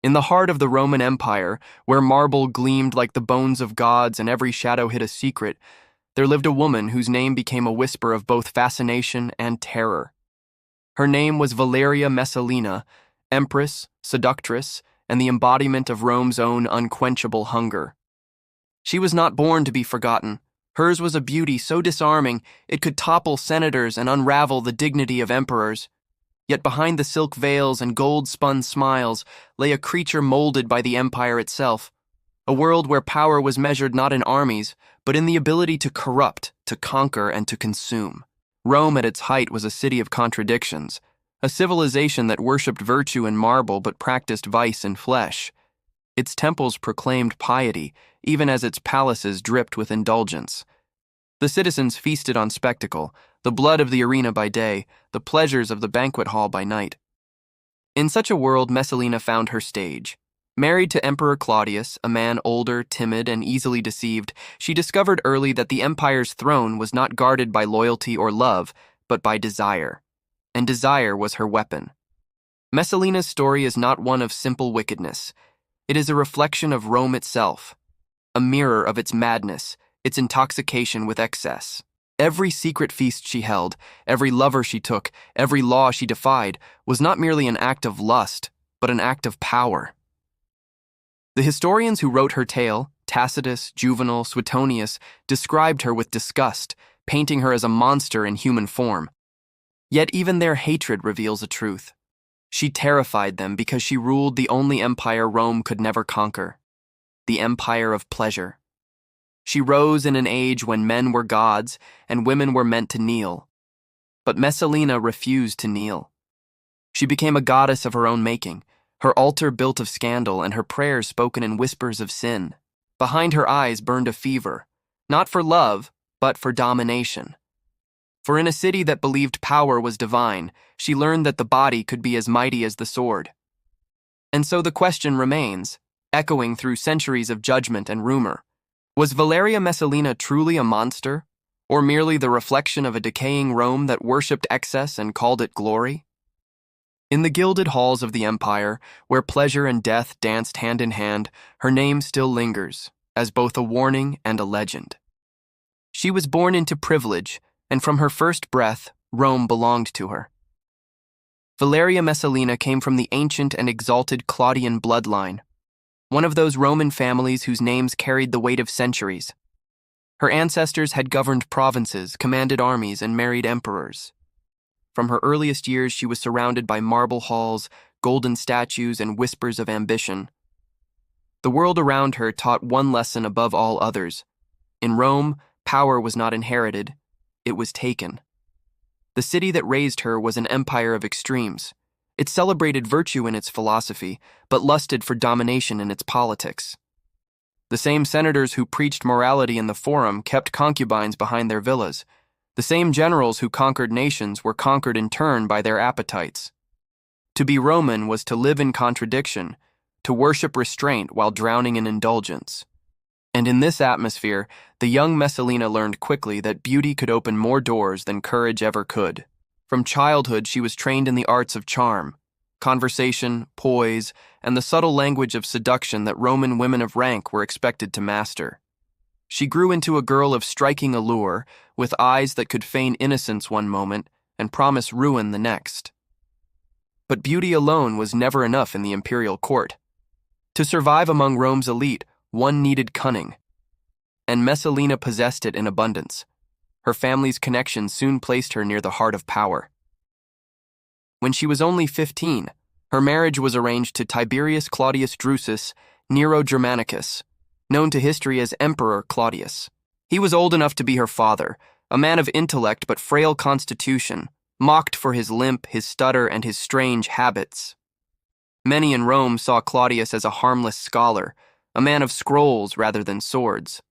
In the heart of the Roman Empire, where marble gleamed like the bones of gods and every shadow hid a secret, there lived a woman whose name became a whisper of both fascination and terror. Her name was Valeria Messalina, empress, seductress, and the embodiment of Rome's own unquenchable hunger. She was not born to be forgotten. Hers was a beauty so disarming it could topple senators and unravel the dignity of emperors. Yet behind the silk veils and gold-spun smiles lay a creature molded by the empire itself, a world where power was measured not in armies, but in the ability to corrupt, to conquer, and to consume. Rome at its height was a city of contradictions, a civilization that worshipped virtue in marble but practiced vice in flesh. Its temples proclaimed piety, even as its palaces dripped with indulgence. The citizens feasted on spectacle, the blood of the arena by day, the pleasures of the banquet hall by night. In such a world, Messalina found her stage. Married to Emperor Claudius, a man older, timid, and easily deceived, she discovered early that the empire's throne was not guarded by loyalty or love, but by desire. And desire was her weapon. Messalina's story is not one of simple wickedness. It is a reflection of Rome itself, a mirror of its madness, its intoxication with excess. Every secret feast she held, every lover she took, every law she defied, was not merely an act of lust, but an act of power. The historians who wrote her tale, Tacitus, Juvenal, Suetonius, described her with disgust, painting her as a monster in human form. Yet even their hatred reveals a truth. She terrified them because she ruled the only empire Rome could never conquer, the empire of pleasure. She rose in an age when men were gods and women were meant to kneel. But Messalina refused to kneel. She became a goddess of her own making, her altar built of scandal and her prayers spoken in whispers of sin. Behind her eyes burned a fever, not for love, but for domination. For in a city that believed power was divine, she learned that the body could be as mighty as the sword. And so the question remains, echoing through centuries of judgment and rumor. Was Valeria Messalina truly a monster, or merely the reflection of a decaying Rome that worshipped excess and called it glory? In the gilded halls of the empire, where pleasure and death danced hand in hand, her name still lingers, as both a warning and a legend. She was born into privilege, and from her first breath, Rome belonged to her. Valeria Messalina came from the ancient and exalted Claudian bloodline, one of those Roman families whose names carried the weight of centuries. Her ancestors had governed provinces, commanded armies, and married emperors. From her earliest years, she was surrounded by marble halls, golden statues, and whispers of ambition. The world around her taught one lesson above all others. In Rome, power was not inherited, it was taken. The city that raised her was an empire of extremes. It celebrated virtue in its philosophy, but lusted for domination in its politics. The same senators who preached morality in the forum kept concubines behind their villas. The same generals who conquered nations were conquered in turn by their appetites. To be Roman was to live in contradiction, to worship restraint while drowning in indulgence. And in this atmosphere, the young Messalina learned quickly that beauty could open more doors than courage ever could. From childhood, she was trained in the arts of charm, conversation, poise, and the subtle language of seduction that Roman women of rank were expected to master. She grew into a girl of striking allure, with eyes that could feign innocence one moment and promise ruin the next. But beauty alone was never enough in the imperial court. To survive among Rome's elite, one needed cunning. And Messalina possessed it in abundance. Her family's connections soon placed her near the heart of power. When she was only 15, her marriage was arranged to Tiberius Claudius Drusus Nero Germanicus, known to history as Emperor Claudius. He was old enough to be her father, a man of intellect but frail constitution, mocked for his limp, his stutter, and his strange habits. Many in Rome saw Claudius as a harmless scholar, a man of scrolls rather than swords.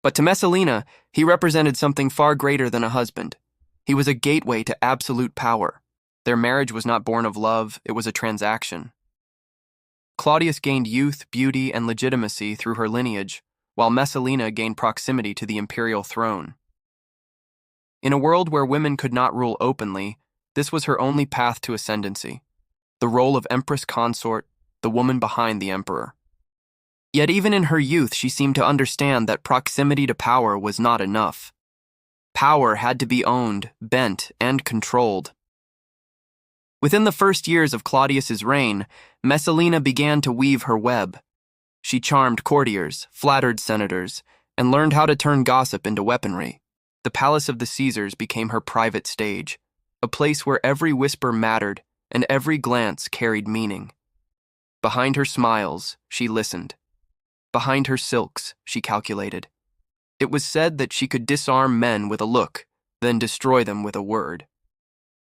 But to Messalina, he represented something far greater than a husband. He was a gateway to absolute power. Their marriage was not born of love, it was a transaction. Claudius gained youth, beauty, and legitimacy through her lineage, while Messalina gained proximity to the imperial throne. In a world where women could not rule openly, this was her only path to ascendancy. The role of empress consort, the woman behind the emperor. Yet even in her youth, she seemed to understand that proximity to power was not enough. Power had to be owned, bent, and controlled. Within the first years of Claudius's reign, Messalina began to weave her web. She charmed courtiers, flattered senators, and learned how to turn gossip into weaponry. The palace of the Caesars became her private stage, a place where every whisper mattered and every glance carried meaning. Behind her smiles, she listened. Behind her silks, she calculated. It was said that she could disarm men with a look, then destroy them with a word.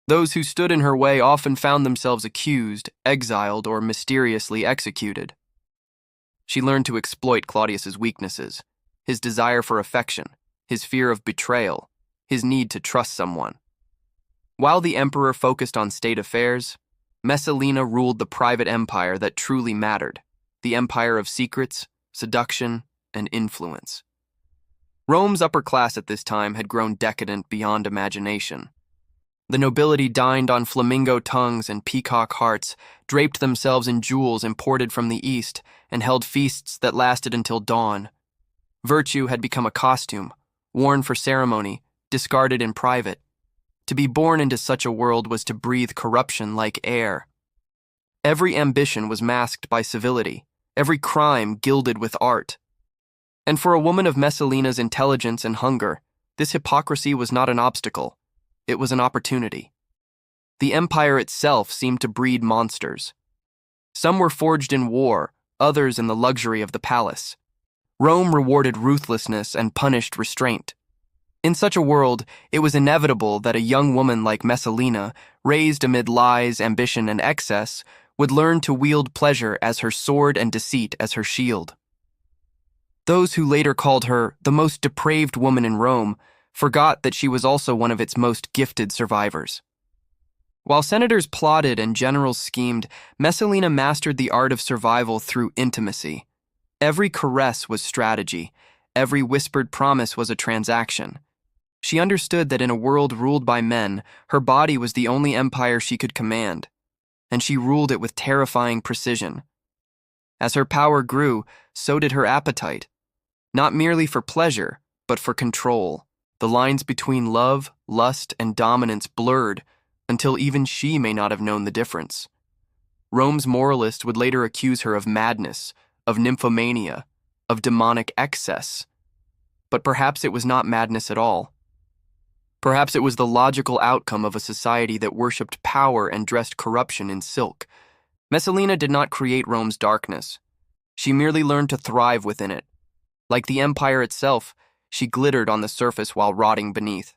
Those who stood in her way often found themselves accused, exiled, or mysteriously executed. She learned to exploit Claudius's weaknesses, his desire for affection, his fear of betrayal, his need to trust someone. While the emperor focused on state affairs, Messalina ruled the private empire that truly mattered, the empire of secrets, seduction, and influence. Rome's upper class at this time had grown decadent beyond imagination. The nobility dined on flamingo tongues and peacock hearts, draped themselves in jewels imported from the East, and held feasts that lasted until dawn. Virtue had become a costume, worn for ceremony, discarded in private. To be born into such a world was to breathe corruption like air. Every ambition was masked by civility, every crime gilded with art. And for a woman of Messalina's intelligence and hunger, this hypocrisy was not an obstacle. It was an opportunity. The empire itself seemed to breed monsters. Some were forged in war, others in the luxury of the palace. Rome rewarded ruthlessness and punished restraint. In such a world, it was inevitable that a young woman like Messalina, raised amid lies, ambition, and excess, would learn to wield pleasure as her sword and deceit as her shield. Those who later called her the most depraved woman in Rome forgot that she was also one of its most gifted survivors. While senators plotted and generals schemed, Messalina mastered the art of survival through intimacy. Every caress was strategy. Every whispered promise was a transaction. She understood that in a world ruled by men, her body was the only empire she could command, and she ruled it with terrifying precision. As her power grew, so did her appetite, not merely for pleasure, but for control. The lines between love, lust, and dominance blurred until even she may not have known the difference. Rome's moralists would later accuse her of madness, of nymphomania, of demonic excess. But perhaps it was not madness at all. Perhaps it was the logical outcome of a society that worshipped power and dressed corruption in silk. Messalina did not create Rome's darkness. She merely learned to thrive within it. Like the empire itself, she glittered on the surface while rotting beneath.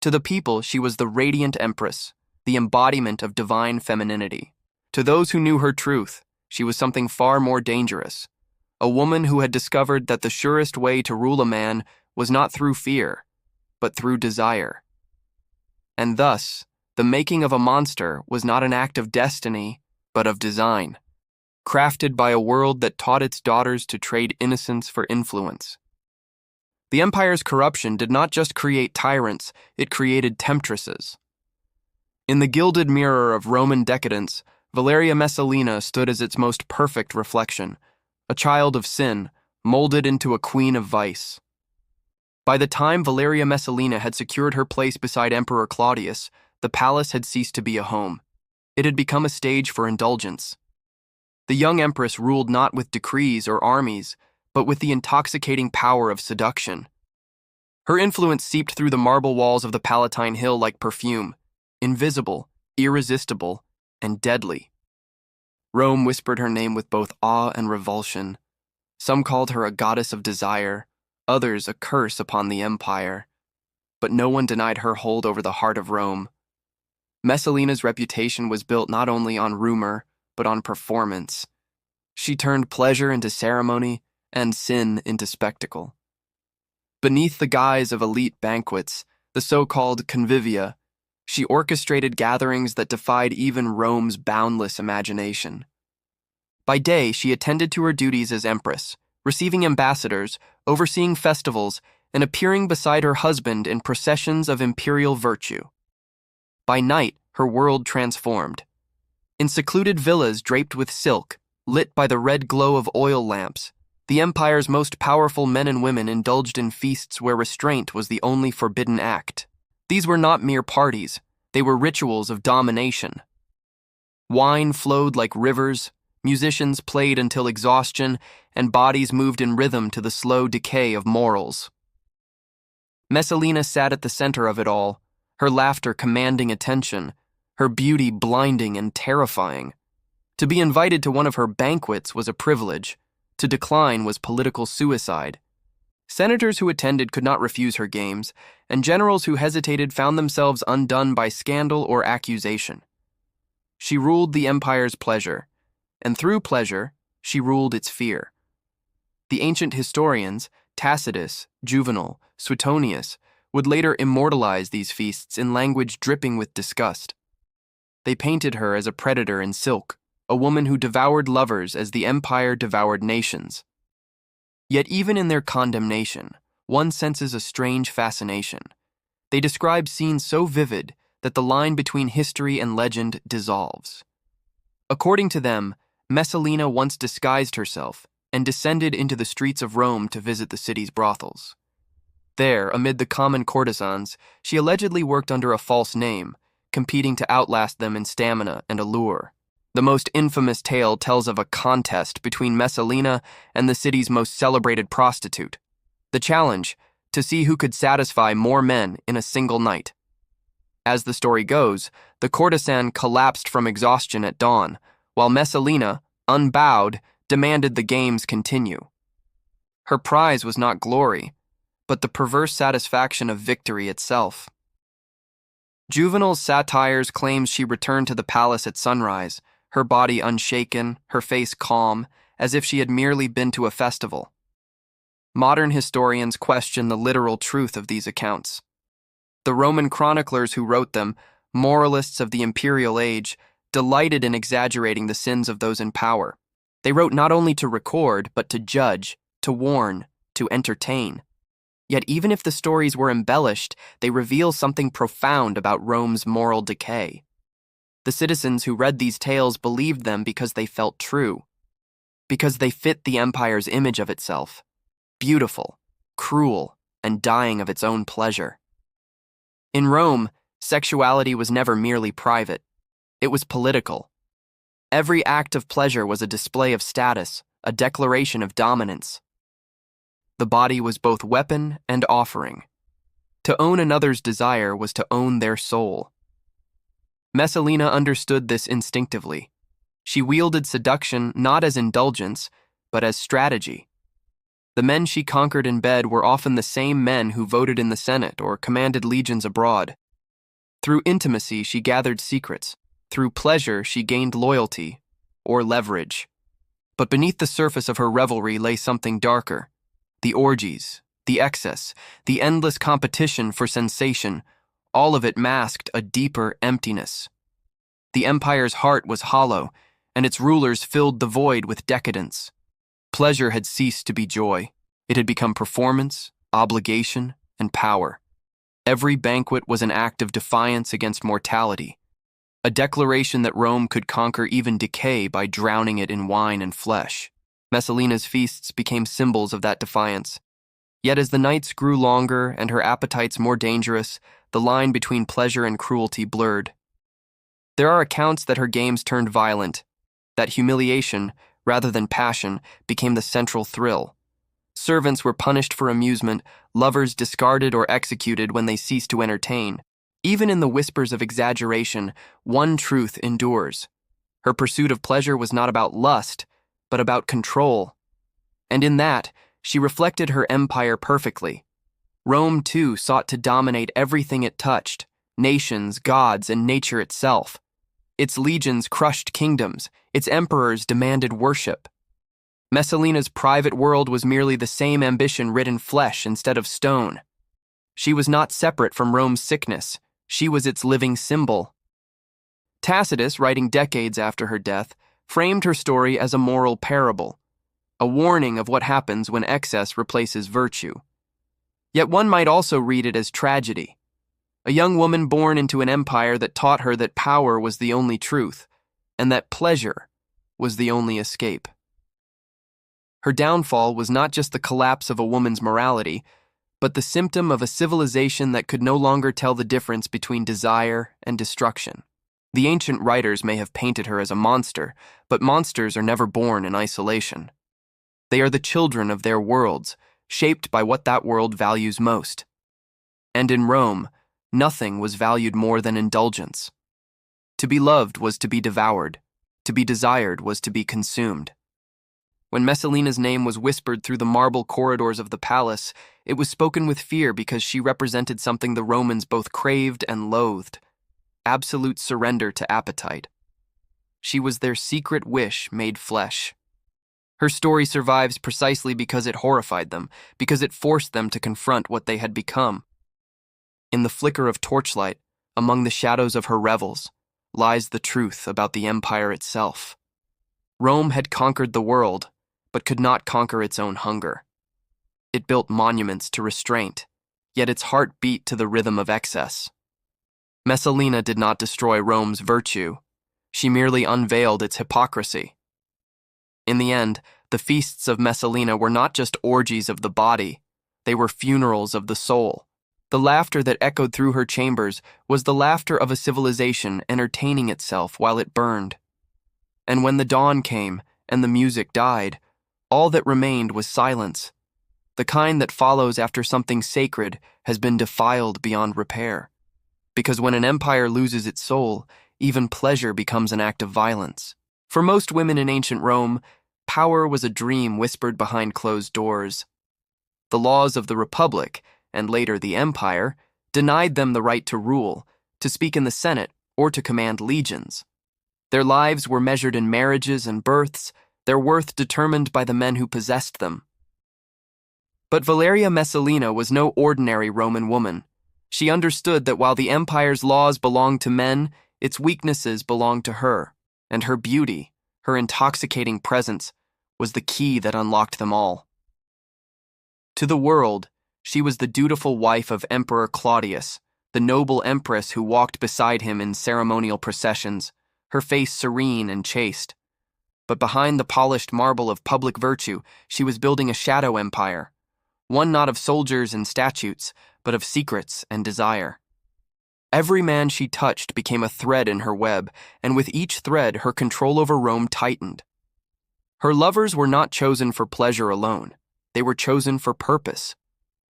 To the people, she was the radiant empress, the embodiment of divine femininity. To those who knew her truth, she was something far more dangerous, a woman who had discovered that the surest way to rule a man was not through fear, but through desire. And thus, the making of a monster was not an act of destiny, but of design, crafted by a world that taught its daughters to trade innocence for influence. The empire's corruption did not just create tyrants, it created temptresses. In the gilded mirror of Roman decadence, Valeria Messalina stood as its most perfect reflection, a child of sin, molded into a queen of vice. By the time Valeria Messalina had secured her place beside Emperor Claudius, the palace had ceased to be a home. It had become a stage for indulgence. The young empress ruled not with decrees or armies, but with the intoxicating power of seduction. Her influence seeped through the marble walls of the Palatine Hill like perfume, invisible, irresistible, and deadly. Rome whispered her name with both awe and revulsion. Some called her a goddess of desire, others a curse upon the empire. But no one denied her hold over the heart of Rome. Messalina's reputation was built not only on rumor, but on performance. She turned pleasure into ceremony, and sin into spectacle. Beneath the guise of elite banquets, the so-called convivia, she orchestrated gatherings that defied even Rome's boundless imagination. By day, she attended to her duties as empress, receiving ambassadors, overseeing festivals, and appearing beside her husband in processions of imperial virtue. By night, her world transformed. In secluded villas draped with silk, lit by the red glow of oil lamps, the empire's most powerful men and women indulged in feasts where restraint was the only forbidden act. These were not mere parties, they were rituals of domination. Wine flowed like rivers, musicians played until exhaustion, and bodies moved in rhythm to the slow decay of morals. Messalina sat at the center of it all, her laughter commanding attention, her beauty blinding and terrifying. To be invited to one of her banquets was a privilege. To decline was political suicide. Senators who attended could not refuse her games, and generals who hesitated found themselves undone by scandal or accusation. She ruled the empire's pleasure, and through pleasure, she ruled its fear. The ancient historians, Tacitus, Juvenal, Suetonius, would later immortalize these feasts in language dripping with disgust. They painted her as a predator in silk, a woman who devoured lovers as the empire devoured nations. Yet even in their condemnation, one senses a strange fascination. They describe scenes so vivid that the line between history and legend dissolves. According to them, Messalina once disguised herself and descended into the streets of Rome to visit the city's brothels. There, amid the common courtesans, she allegedly worked under a false name, competing to outlast them in stamina and allure. The most infamous tale tells of a contest between Messalina and the city's most celebrated prostitute. The challenge, to see who could satisfy more men in a single night. As the story goes, the courtesan collapsed from exhaustion at dawn, while Messalina, unbowed, demanded the games continue. Her prize was not glory, but the perverse satisfaction of victory itself. Juvenal's satires claims she returned to the palace at sunrise, her body unshaken, her face calm, as if she had merely been to a festival. Modern historians question the literal truth of these accounts. The Roman chroniclers who wrote them, moralists of the imperial age, delighted in exaggerating the sins of those in power. They wrote not only to record, but to judge, to warn, to entertain. Yet even if the stories were embellished, they reveal something profound about Rome's moral decay. The citizens who read these tales believed them because they felt true, because they fit the empire's image of itself, beautiful, cruel, and dying of its own pleasure. In Rome, sexuality was never merely private. It was political. Every act of pleasure was a display of status, a declaration of dominance. The body was both weapon and offering. To own another's desire was to own their soul. Messalina understood this instinctively. She wielded seduction not as indulgence, but as strategy. The men she conquered in bed were often the same men who voted in the Senate or commanded legions abroad. Through intimacy, she gathered secrets. Through pleasure, she gained loyalty, or leverage. But beneath the surface of her revelry lay something darker. The orgies, the excess, the endless competition for sensation, all of it masked a deeper emptiness. The empire's heart was hollow, and its rulers filled the void with decadence. Pleasure had ceased to be joy. It had become performance, obligation, and power. Every banquet was an act of defiance against mortality, a declaration that Rome could conquer even decay by drowning it in wine and flesh. Messalina's feasts became symbols of that defiance. Yet as the nights grew longer and her appetites more dangerous, the line between pleasure and cruelty blurred. There are accounts that her games turned violent, that humiliation, rather than passion, became the central thrill. Servants were punished for amusement, lovers discarded or executed when they ceased to entertain. Even in the whispers of exaggeration, one truth endures. Her pursuit of pleasure was not about lust, but about control. And in that, she reflected her empire perfectly. Rome, too, sought to dominate everything it touched, nations, gods, and nature itself. Its legions crushed kingdoms, its emperors demanded worship. Messalina's private world was merely the same ambition writ in flesh instead of stone. She was not separate from Rome's sickness. She was its living symbol. Tacitus, writing decades after her death, framed her story as a moral parable, a warning of what happens when excess replaces virtue. Yet one might also read it as tragedy. A young woman born into an empire that taught her that power was the only truth, and that pleasure was the only escape. Her downfall was not just the collapse of a woman's morality, but the symptom of a civilization that could no longer tell the difference between desire and destruction. The ancient writers may have painted her as a monster, but monsters are never born in isolation. They are the children of their worlds, shaped by what that world values most. And in Rome, nothing was valued more than indulgence. To be loved was to be devoured. To be desired was to be consumed. When Messalina's name was whispered through the marble corridors of the palace, it was spoken with fear because she represented something the Romans both craved and loathed: absolute surrender to appetite. She was their secret wish made flesh. Her story survives precisely because it horrified them, because it forced them to confront what they had become. In the flicker of torchlight, among the shadows of her revels, lies the truth about the empire itself. Rome had conquered the world, but could not conquer its own hunger. It built monuments to restraint, yet its heart beat to the rhythm of excess. Messalina did not destroy Rome's virtue. She merely unveiled its hypocrisy. In the end, the feasts of Messalina were not just orgies of the body, they were funerals of the soul. The laughter that echoed through her chambers was the laughter of a civilization entertaining itself while it burned. And when the dawn came and the music died, all that remained was silence, the kind that follows after something sacred has been defiled beyond repair. Because when an empire loses its soul, even pleasure becomes an act of violence. For most women in ancient Rome, power was a dream whispered behind closed doors. The laws of the Republic, and later the Empire, denied them the right to rule, to speak in the Senate, or to command legions. Their lives were measured in marriages and births, their worth determined by the men who possessed them. But Valeria Messalina was no ordinary Roman woman. She understood that while the empire's laws belonged to men, its weaknesses belonged to her, and her beauty, her intoxicating presence, was the key that unlocked them all. To the world, she was the dutiful wife of Emperor Claudius, the noble empress who walked beside him in ceremonial processions, her face serene and chaste. But behind the polished marble of public virtue, she was building a shadow empire, one not of soldiers and statutes, but of secrets and desire. Every man she touched became a thread in her web, and with each thread her control over Rome tightened. Her lovers were not chosen for pleasure alone. They were chosen for purpose.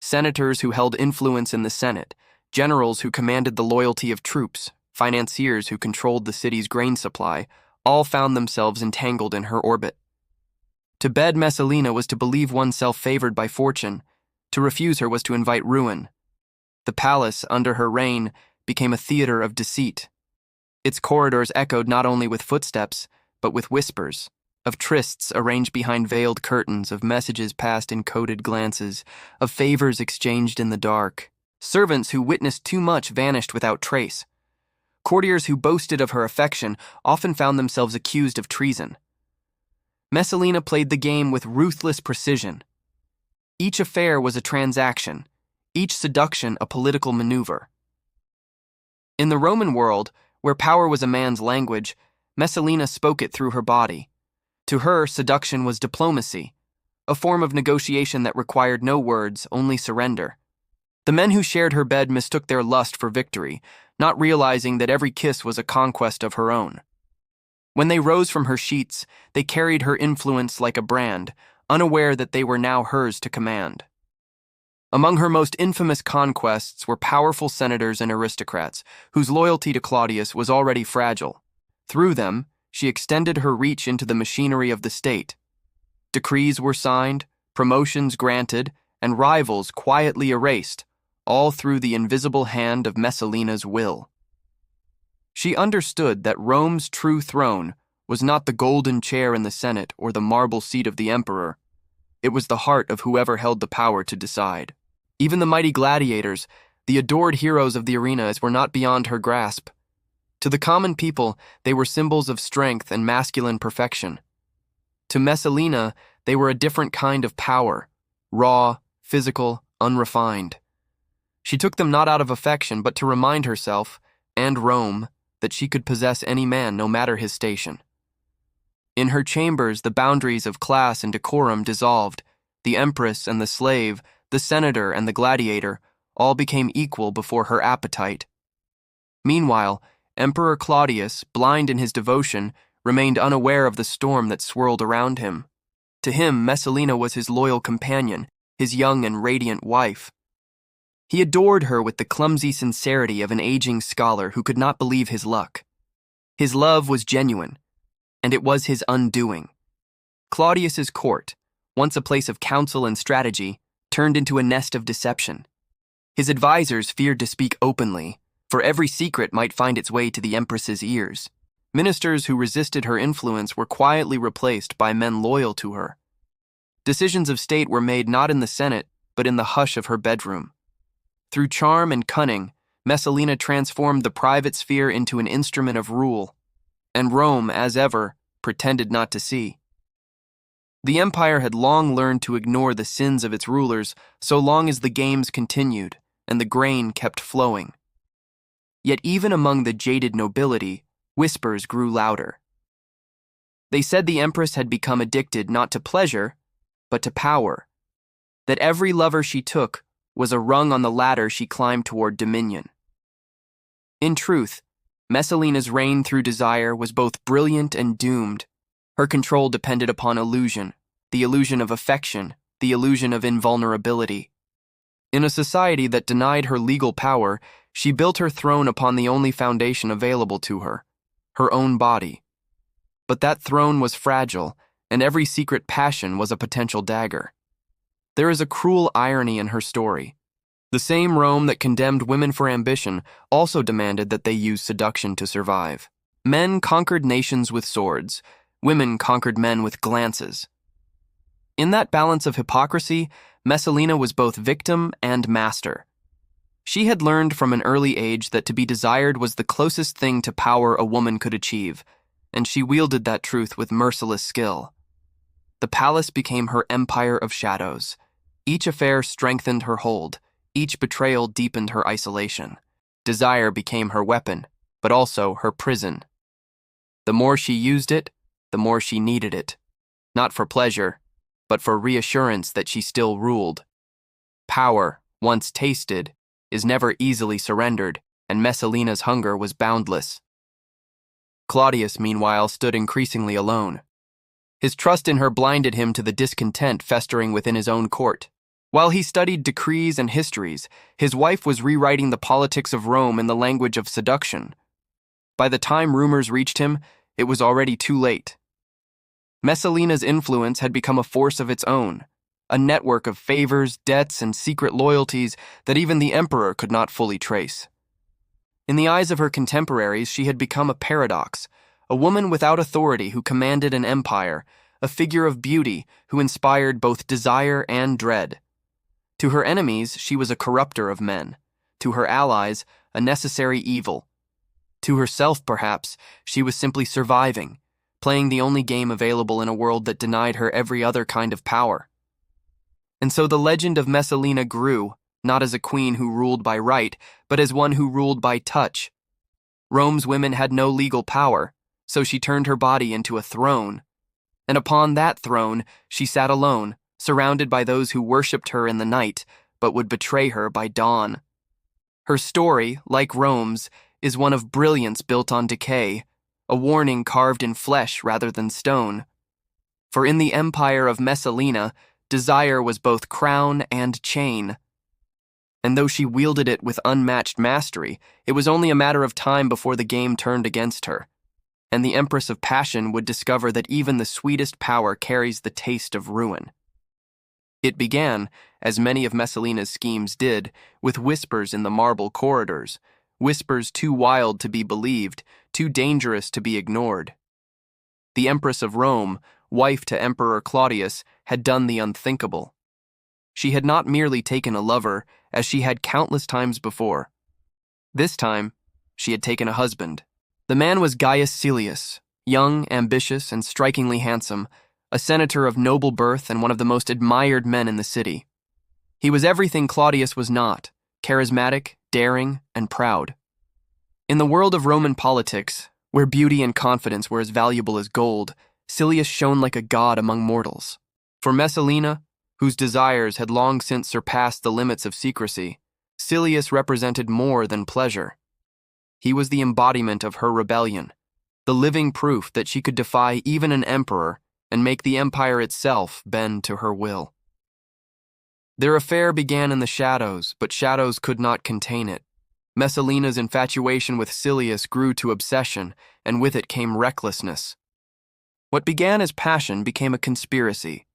Senators who held influence in the Senate, generals who commanded the loyalty of troops, financiers who controlled the city's grain supply, all found themselves entangled in her orbit. To bed Messalina was to believe oneself favored by fortune. To refuse her was to invite ruin. The palace, under her reign, became a theater of deceit. Its corridors echoed not only with footsteps, but with whispers, of trysts arranged behind veiled curtains, of messages passed in coded glances, of favors exchanged in the dark. Servants who witnessed too much vanished without trace. Courtiers who boasted of her affection often found themselves accused of treason. Messalina played the game with ruthless precision. Each affair was a transaction, each seduction a political maneuver. In the Roman world, where power was a man's language, Messalina spoke it through her body. To her, seduction was diplomacy, a form of negotiation that required no words, only surrender. The men who shared her bed mistook their lust for victory, not realizing that every kiss was a conquest of her own. When they rose from her sheets, they carried her influence like a brand, unaware that they were now hers to command. Among her most infamous conquests were powerful senators and aristocrats, whose loyalty to Claudius was already fragile. Through them, she extended her reach into the machinery of the state. Decrees were signed, promotions granted, and rivals quietly erased, all through the invisible hand of Messalina's will. She understood that Rome's true throne was not the golden chair in the Senate or the marble seat of the emperor. It was the heart of whoever held the power to decide. Even the mighty gladiators, the adored heroes of the arenas, were not beyond her grasp. To the common people, they were symbols of strength and masculine perfection. To Messalina, they were a different kind of power, raw, physical, unrefined. She took them not out of affection, but to remind herself, and Rome, that she could possess any man no matter his station. In her chambers, the boundaries of class and decorum dissolved. The empress and the slave, the senator and the gladiator, all became equal before her appetite. Meanwhile, Emperor Claudius, blind in his devotion, remained unaware of the storm that swirled around him. To him, Messalina was his loyal companion, his young and radiant wife. He adored her with the clumsy sincerity of an aging scholar who could not believe his luck. His love was genuine, and it was his undoing. Claudius's court, once a place of counsel and strategy, turned into a nest of deception. His advisors feared to speak openly, for every secret might find its way to the empress's ears. Ministers who resisted her influence were quietly replaced by men loyal to her. Decisions of state were made not in the Senate, but in the hush of her bedroom. Through charm and cunning, Messalina transformed the private sphere into an instrument of rule, and Rome, as ever, pretended not to see. The empire had long learned to ignore the sins of its rulers so long as the games continued and the grain kept flowing. Yet even among the jaded nobility, whispers grew louder. They said the empress had become addicted not to pleasure, but to power, that every lover she took was a rung on the ladder she climbed toward dominion. In truth, Messalina's reign through desire was both brilliant and doomed. Her control depended upon illusion, the illusion of affection, the illusion of invulnerability. In a society that denied her legal power, she built her throne upon the only foundation available to her, her own body. But that throne was fragile, and every secret passion was a potential dagger. There is a cruel irony in her story. The same Rome that condemned women for ambition also demanded that they use seduction to survive. Men conquered nations with swords. Women conquered men with glances. In that balance of hypocrisy, Messalina was both victim and master. She had learned from an early age that to be desired was the closest thing to power a woman could achieve, and she wielded that truth with merciless skill. The palace became her empire of shadows. Each affair strengthened her hold. Each betrayal deepened her isolation. Desire became her weapon, but also her prison. The more she used it, the more she needed it. Not for pleasure, but for reassurance that she still ruled. Power, once tasted, is never easily surrendered, and Messalina's hunger was boundless. Claudius, meanwhile, stood increasingly alone. His trust in her blinded him to the discontent festering within his own court. While he studied decrees and histories, his wife was rewriting the politics of Rome in the language of seduction. By the time rumors reached him, it was already too late. Messalina's influence had become a force of its own, a network of favors, debts, and secret loyalties that even the emperor could not fully trace. In the eyes of her contemporaries, she had become a paradox, a woman without authority who commanded an empire, a figure of beauty who inspired both desire and dread. To her enemies, she was a corrupter of men. To her allies, a necessary evil. To herself, perhaps, she was simply surviving, playing the only game available in a world that denied her every other kind of power. And so the legend of Messalina grew, not as a queen who ruled by right, but as one who ruled by touch. Rome's women had no legal power, so she turned her body into a throne. And upon that throne, she sat alone, surrounded by those who worshipped her in the night, but would betray her by dawn. Her story, like Rome's, is one of brilliance built on decay, a warning carved in flesh rather than stone. For in the empire of Messalina, desire was both crown and chain. And though she wielded it with unmatched mastery, it was only a matter of time before the game turned against her, and the Empress of Passion would discover that even the sweetest power carries the taste of ruin. It began, as many of Messalina's schemes did, with whispers in the marble corridors, whispers too wild to be believed, too dangerous to be ignored. The Empress of Rome, wife to Emperor Claudius, had done the unthinkable. She had not merely taken a lover, as she had countless times before. This time, she had taken a husband. The man was Gaius Caelius, young, ambitious, and strikingly handsome, a senator of noble birth and one of the most admired men in the city. He was everything Claudius was not, charismatic, daring, and proud. In the world of Roman politics, where beauty and confidence were as valuable as gold, Silius shone like a god among mortals. For Messalina, whose desires had long since surpassed the limits of secrecy, Silius represented more than pleasure. He was the embodiment of her rebellion, the living proof that she could defy even an emperor and make the empire itself bend to her will. Their affair began in the shadows, but shadows could not contain it. Messalina's infatuation with Silius grew to obsession, and with it came recklessness. What began as passion became a conspiracy.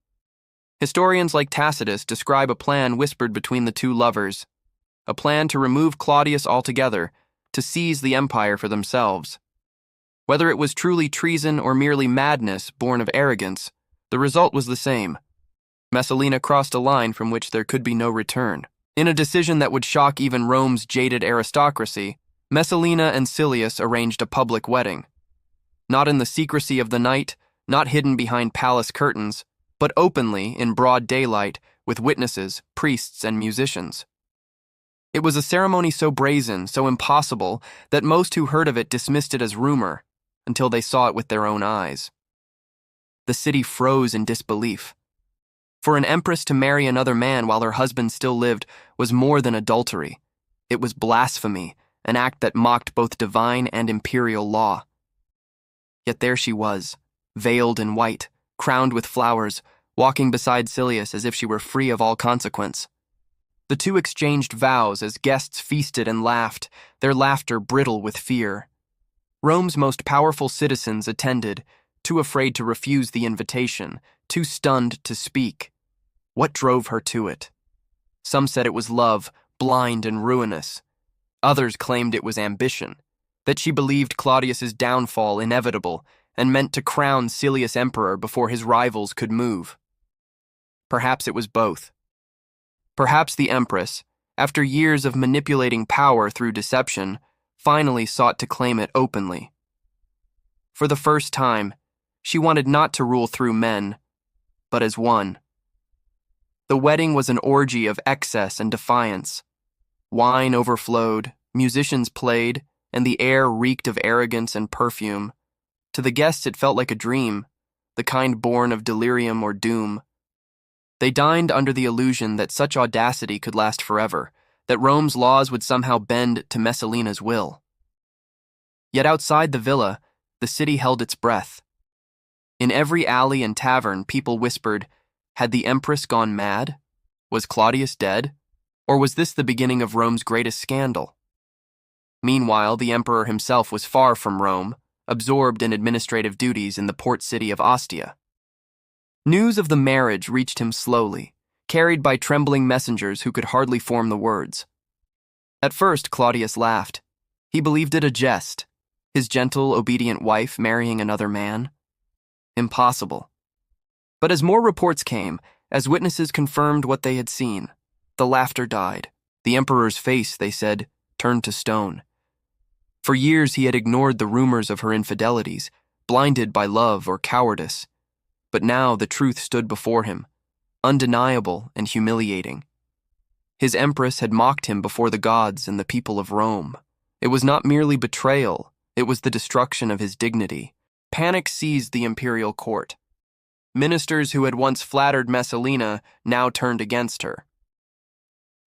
Historians like Tacitus describe a plan whispered between the two lovers, a plan to remove Claudius altogether, to seize the empire for themselves. Whether it was truly treason or merely madness born of arrogance, the result was the same. Messalina crossed a line from which there could be no return. In a decision that would shock even Rome's jaded aristocracy, Messalina and Silius arranged a public wedding. Not in the secrecy of the night, not hidden behind palace curtains, but openly in broad daylight with witnesses, priests, and musicians. It was a ceremony so brazen, so impossible, that most who heard of it dismissed it as rumor, until they saw it with their own eyes. The city froze in disbelief. For an empress to marry another man while her husband still lived was more than adultery. It was blasphemy, an act that mocked both divine and imperial law. Yet there she was, veiled in white, crowned with flowers, walking beside Silius as if she were free of all consequence. The two exchanged vows as guests feasted and laughed, their laughter brittle with fear. Rome's most powerful citizens attended, too afraid to refuse the invitation, too stunned to speak. What drove her to it? Some said it was love, blind and ruinous. Others claimed it was ambition, that she believed Claudius's downfall inevitable and meant to crown Silius emperor before his rivals could move. Perhaps it was both. Perhaps the empress, after years of manipulating power through deception, finally sought to claim it openly. For the first time, she wanted not to rule through men, but as one. The wedding was an orgy of excess and defiance. Wine overflowed, musicians played, and the air reeked of arrogance and perfume. To the guests it felt like a dream, the kind born of delirium or doom. They dined under the illusion that such audacity could last forever, that Rome's laws would somehow bend to Messalina's will. Yet outside the villa, the city held its breath. In every alley and tavern, people whispered, had the empress gone mad? Was Claudius dead? Or was this the beginning of Rome's greatest scandal? Meanwhile, the emperor himself was far from Rome, absorbed in administrative duties in the port city of Ostia. News of the marriage reached him slowly, carried by trembling messengers who could hardly form the words. At first, Claudius laughed. He believed it a jest, his gentle, obedient wife marrying another man. Impossible. But as more reports came, as witnesses confirmed what they had seen, the laughter died. The emperor's face, they said, turned to stone. For years he had ignored the rumors of her infidelities, blinded by love or cowardice. But now the truth stood before him, undeniable and humiliating. His empress had mocked him before the gods and the people of Rome. It was not merely betrayal, it was the destruction of his dignity. Panic seized the imperial court. Ministers who had once flattered Messalina now turned against her.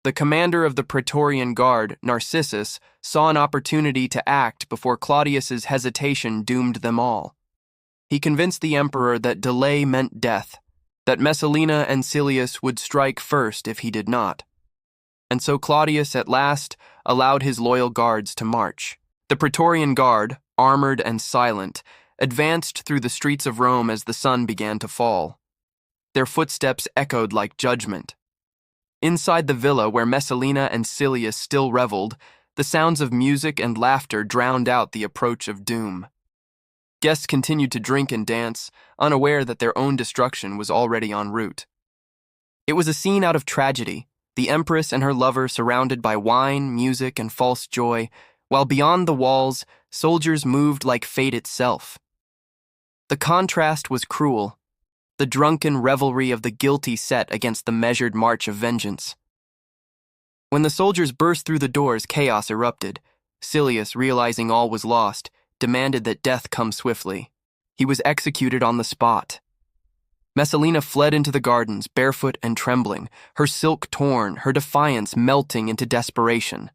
The commander of the Praetorian Guard, Narcissus, saw an opportunity to act before Claudius's hesitation doomed them all. He convinced the emperor that delay meant death, that Messalina and Silius would strike first if he did not. And so Claudius at last allowed his loyal guards to march. The Praetorian Guard, armored and silent, advanced through the streets of Rome as the sun began to fall. Their footsteps echoed like judgment. Inside the villa where Messalina and Silius still reveled, the sounds of music and laughter drowned out the approach of doom. Guests continued to drink and dance, unaware that their own destruction was already en route. It was a scene out of tragedy, the empress and her lover surrounded by wine, music, and false joy, while beyond the walls, soldiers moved like fate itself. The contrast was cruel, the drunken revelry of the guilty set against the measured march of vengeance. When the soldiers burst through the doors, chaos erupted. Silius, realizing all was lost, demanded that death come swiftly. He was executed on the spot. Messalina fled into the gardens, barefoot and trembling, her silk torn, her defiance melting into desperation.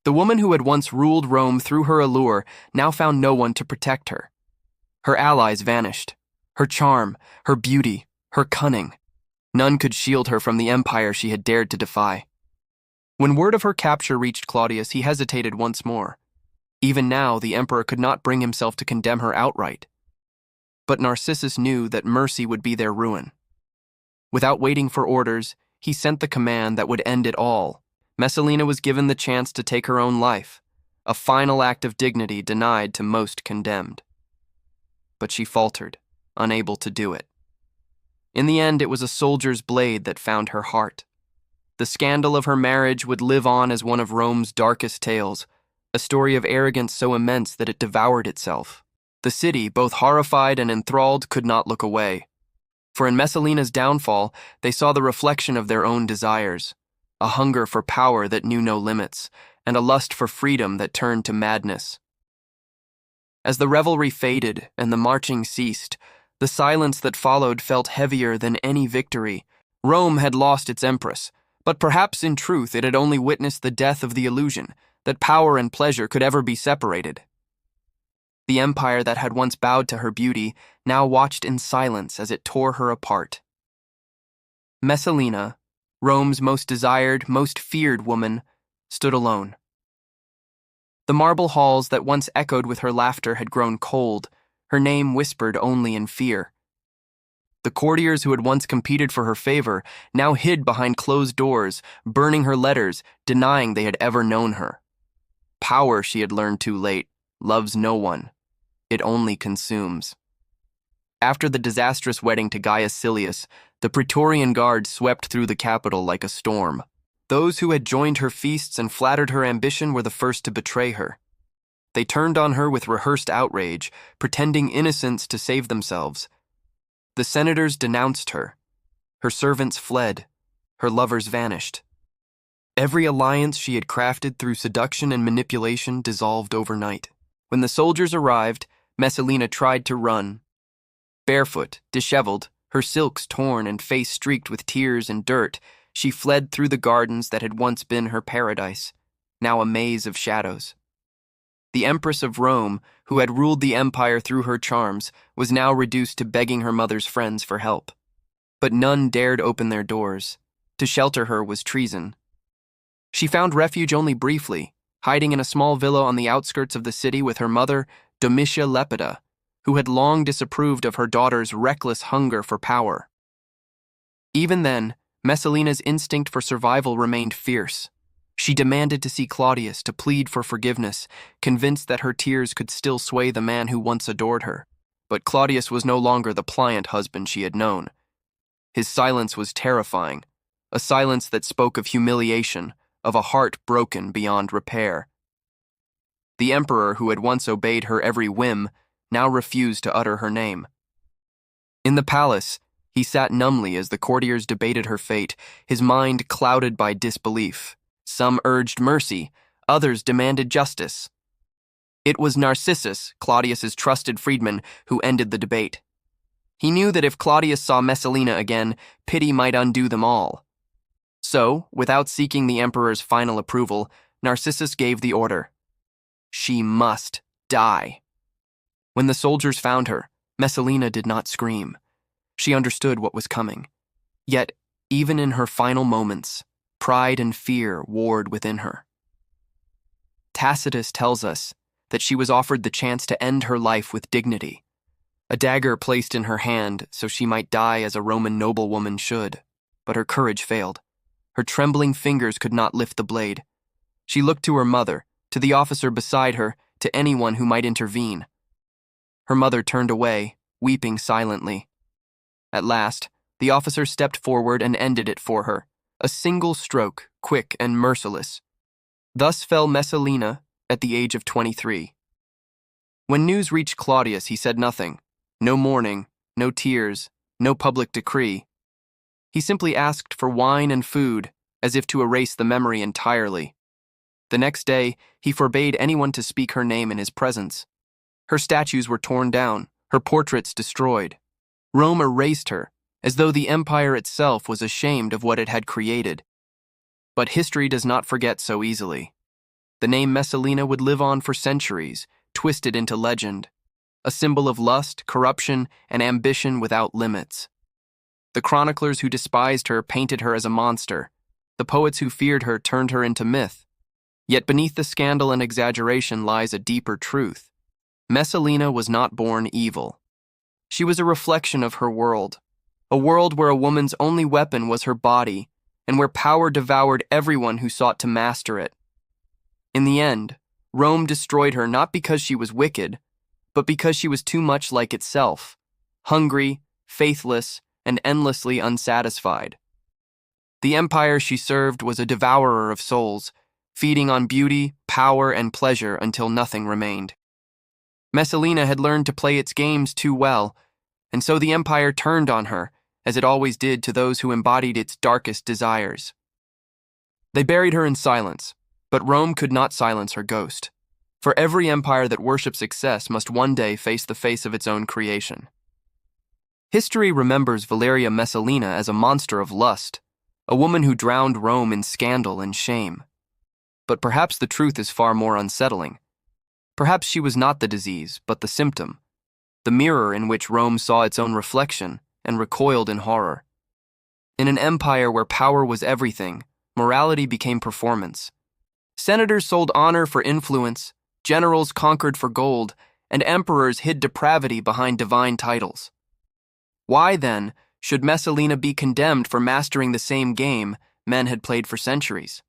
The woman who had once ruled Rome through her allure now found no one to protect her. Her allies vanished. Her charm, her beauty, her cunning. None could shield her from the empire she had dared to defy. When word of her capture reached Claudius, he hesitated once more. Even now, the emperor could not bring himself to condemn her outright. But Narcissus knew that mercy would be their ruin. Without waiting for orders, he sent the command that would end it all. Messalina was given the chance to take her own life, a final act of dignity denied to most condemned. But she faltered, unable to do it. In the end, it was a soldier's blade that found her heart. The scandal of her marriage would live on as one of Rome's darkest tales, a story of arrogance so immense that it devoured itself. The city, both horrified and enthralled, could not look away. For in Messalina's downfall, they saw the reflection of their own desires, a hunger for power that knew no limits, and a lust for freedom that turned to madness. As the revelry faded and the marching ceased, the silence that followed felt heavier than any victory. Rome had lost its empress, but perhaps in truth it had only witnessed the death of the illusion that power and pleasure could ever be separated. The empire that had once bowed to her beauty now watched in silence as it tore her apart. Messalina, Rome's most desired, most feared woman, stood alone. The marble halls that once echoed with her laughter had grown cold, her name whispered only in fear. The courtiers who had once competed for her favor now hid behind closed doors, burning her letters, denying they had ever known her. Power, she had learned too late, loves no one. It only consumes. After the disastrous wedding to Gaius Silius, the Praetorian Guard swept through the capital like a storm. Those who had joined her feasts and flattered her ambition were the first to betray her. They turned on her with rehearsed outrage, pretending innocence to save themselves. The senators denounced her. Her servants fled. Her lovers vanished. Every alliance she had crafted through seduction and manipulation dissolved overnight. When the soldiers arrived, Messalina tried to run. Barefoot, disheveled, her silks torn and face streaked with tears and dirt, she fled through the gardens that had once been her paradise, now a maze of shadows. The Empress of Rome, who had ruled the empire through her charms, was now reduced to begging her mother's friends for help. But none dared open their doors. To shelter her was treason. She found refuge only briefly, hiding in a small villa on the outskirts of the city with her mother, Domitia Lepida, who had long disapproved of her daughter's reckless hunger for power. Even then, Messalina's instinct for survival remained fierce. She demanded to see Claudius to plead for forgiveness, convinced that her tears could still sway the man who once adored her. But Claudius was no longer the pliant husband she had known. His silence was terrifying, a silence that spoke of humiliation, of a heart broken beyond repair. The emperor, who had once obeyed her every whim, now refused to utter her name. In the palace, he sat numbly as the courtiers debated her fate, his mind clouded by disbelief. Some urged mercy, others demanded justice. It was Narcissus, Claudius's trusted freedman, who ended the debate. He knew that if Claudius saw Messalina again, pity might undo them all. So, without seeking the emperor's final approval, Narcissus gave the order. She must die. When the soldiers found her, Messalina did not scream. She understood what was coming. Yet, even in her final moments, pride and fear warred within her. Tacitus tells us that she was offered the chance to end her life with dignity, a dagger placed in her hand so she might die as a Roman noblewoman should. But her courage failed. Her trembling fingers could not lift the blade. She looked to her mother, to the officer beside her, to anyone who might intervene. Her mother turned away, weeping silently. At last, the officer stepped forward and ended it for her, a single stroke, quick and merciless. Thus fell Messalina at the age of 23. When news reached Claudius, he said nothing. No mourning, no tears, no public decree. He simply asked for wine and food, as if to erase the memory entirely. The next day, he forbade anyone to speak her name in his presence. Her statues were torn down, her portraits destroyed. Rome erased her, as though the empire itself was ashamed of what it had created. But history does not forget so easily. The name Messalina would live on for centuries, twisted into legend, a symbol of lust, corruption, and ambition without limits. The chroniclers who despised her painted her as a monster. The poets who feared her turned her into myth. Yet beneath the scandal and exaggeration lies a deeper truth. Messalina was not born evil. She was a reflection of her world, a world where a woman's only weapon was her body, and where power devoured everyone who sought to master it. In the end, Rome destroyed her not because she was wicked, but because she was too much like itself, hungry, faithless, and endlessly unsatisfied. The empire she served was a devourer of souls, feeding on beauty, power, and pleasure until nothing remained. Messalina had learned to play its games too well, and so the empire turned on her, as it always did to those who embodied its darkest desires. They buried her in silence, but Rome could not silence her ghost. For every empire that worships success must one day face the face of its own creation. History remembers Valeria Messalina as a monster of lust, a woman who drowned Rome in scandal and shame. But perhaps the truth is far more unsettling. Perhaps she was not the disease, but the symptom, the mirror in which Rome saw its own reflection and recoiled in horror. In an empire where power was everything, morality became performance. Senators sold honor for influence, generals conquered for gold, and emperors hid depravity behind divine titles. Why, then, should Messalina be condemned for mastering the same game men had played for centuries?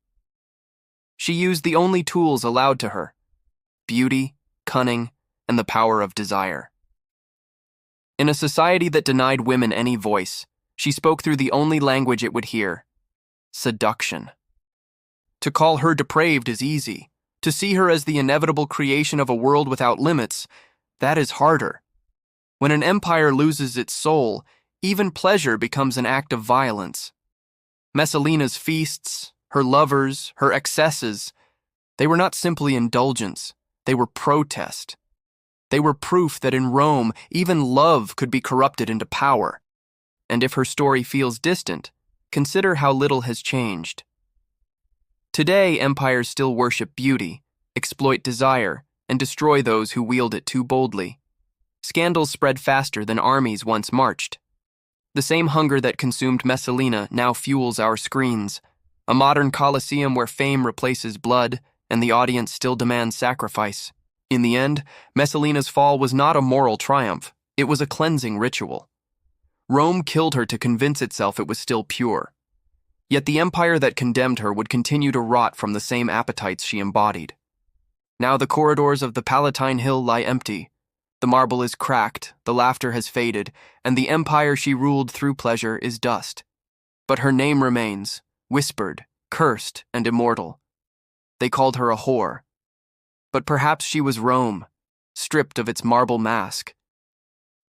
She used the only tools allowed to her: beauty, cunning, and the power of desire. In a society that denied women any voice, she spoke through the only language it would hear: seduction. To call her depraved is easy. To see her as the inevitable creation of a world without limits, that is harder. When an empire loses its soul, even pleasure becomes an act of violence. Messalina's feasts, her lovers, her excesses, they were not simply indulgence, they were protest. They were proof that in Rome, even love could be corrupted into power. And if her story feels distant, consider how little has changed. Today, empires still worship beauty, exploit desire, and destroy those who wield it too boldly. Scandals spread faster than armies once marched. The same hunger that consumed Messalina now fuels our screens, a modern Colosseum where fame replaces blood and the audience still demands sacrifice. In the end, Messalina's fall was not a moral triumph, it was a cleansing ritual. Rome killed her to convince itself it was still pure. Yet the empire that condemned her would continue to rot from the same appetites she embodied. Now the corridors of the Palatine Hill lie empty. The marble is cracked, the laughter has faded, and the empire she ruled through pleasure is dust. But her name remains, whispered, cursed, and immortal. They called her a whore. But perhaps she was Rome, stripped of its marble mask,